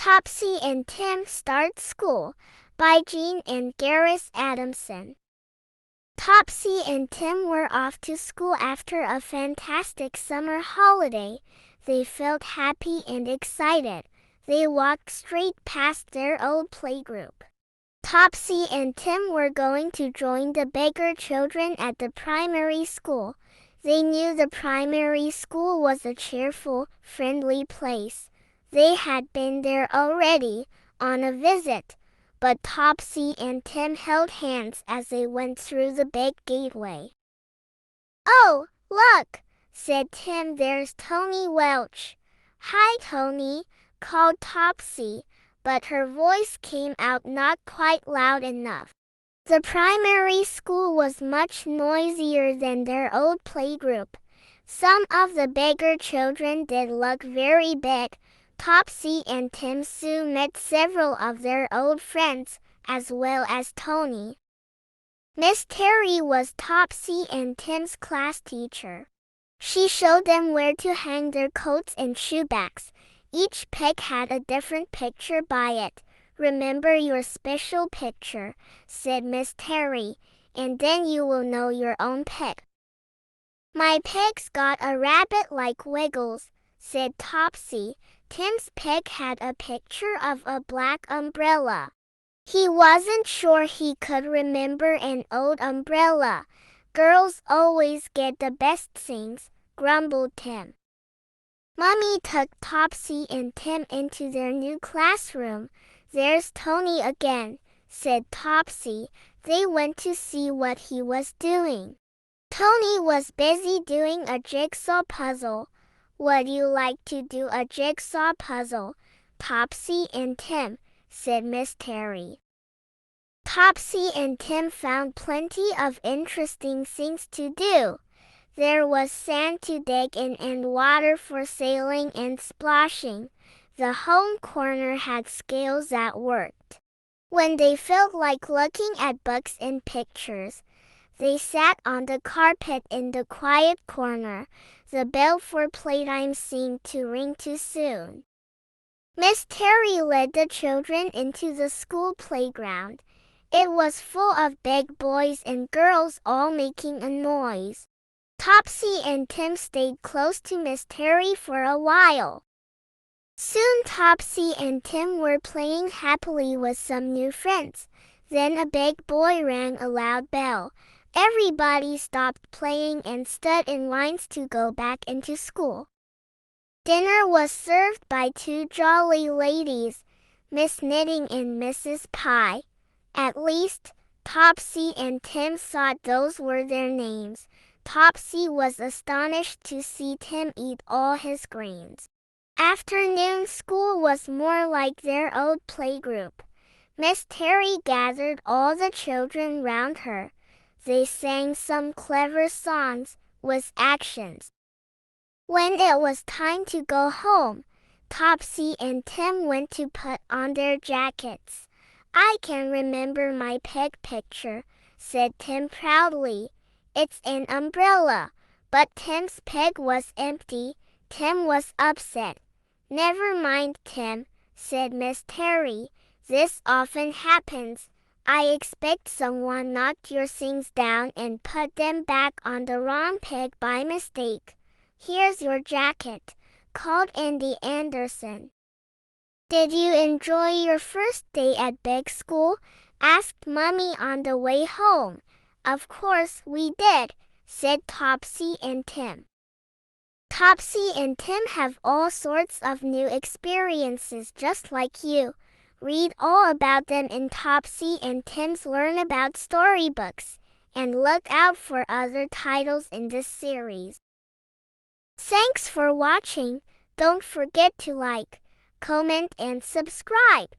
Topsy and Tim Start School by Jean and Garris Adamson. Topsy and Tim were off to school after a fantastic summer holiday. They felt happy and excited. They walked straight past their old playgroup. Topsy and Tim were going to join the beggar children at the primary school. They knew the primary school was a cheerful, friendly place. They had been there already, on a visit, but Topsy and Tim held hands as they went through the big gateway. "Oh, look," said Tim, "there's Tony Welch." "Hi, Tony," called Topsy, but her voice came out not quite loud enough. The primary school was much noisier than their old playgroup. Some of the beggar children did look very big. Topsy and Tim soon met several of their old friends, as well as Tony. Miss Terry was Topsy and Tim's class teacher. She showed them where to hang their coats and shoebags. Each peg had a different picture by it. "Remember your special picture," said Miss Terry, "and then you will know your own peg." "My peg's got a rabbit-like wiggles," said Topsy. Tim's peg had a picture of a black umbrella. He wasn't sure he could remember an old umbrella. "Girls always get the best things," grumbled Tim. Mommy took Topsy and Tim into their new classroom. "There's Tony again," said Topsy. They went to see what he was doing. Tony was busy doing a jigsaw puzzle. "Would you like to do a jigsaw puzzle, Topsy and Tim?" said Miss Terry. Topsy and Tim found plenty of interesting things to do. There was sand to dig in and water for sailing and splashing. The home corner had scales that worked. When they felt like looking at books and pictures, they sat on the carpet in the quiet corner. The bell for playtime seemed to ring too soon. Miss Terry led the children into the school playground. It was full of big boys and girls all making a noise. Topsy and Tim stayed close to Miss Terry for a while. Soon Topsy and Tim were playing happily with some new friends. Then a big boy rang a loud bell. Everybody stopped playing and stood in lines to go back into school. Dinner was served by two jolly ladies, Miss Knitting and Mrs. Pie. At least, Topsy and Tim thought those were their names. Topsy was astonished to see Tim eat all his grains. Afternoon school was more like their old playgroup. Miss Terry gathered all the children round her. They sang some clever songs, with actions. When it was time to go home, Topsy and Tim went to put on their jackets. "I can remember my peg picture," said Tim proudly. "It's an umbrella." But Tim's peg was empty. Tim was upset. "Never mind, Tim," said Miss Terry. "This often happens. I expect someone knocked your things down and put them back on the wrong peg by mistake. Here's your jacket," called Andy Anderson. "Did you enjoy your first day at big school?" asked Mommy on the way home. "Of course we did," said Topsy and Tim. Topsy and Tim have all sorts of new experiences just like you. Read all about them in Topsy and Tim's Learn About Storybooks, and look out for other titles in this series. Thanks for watching. Don't forget to like, comment, and subscribe.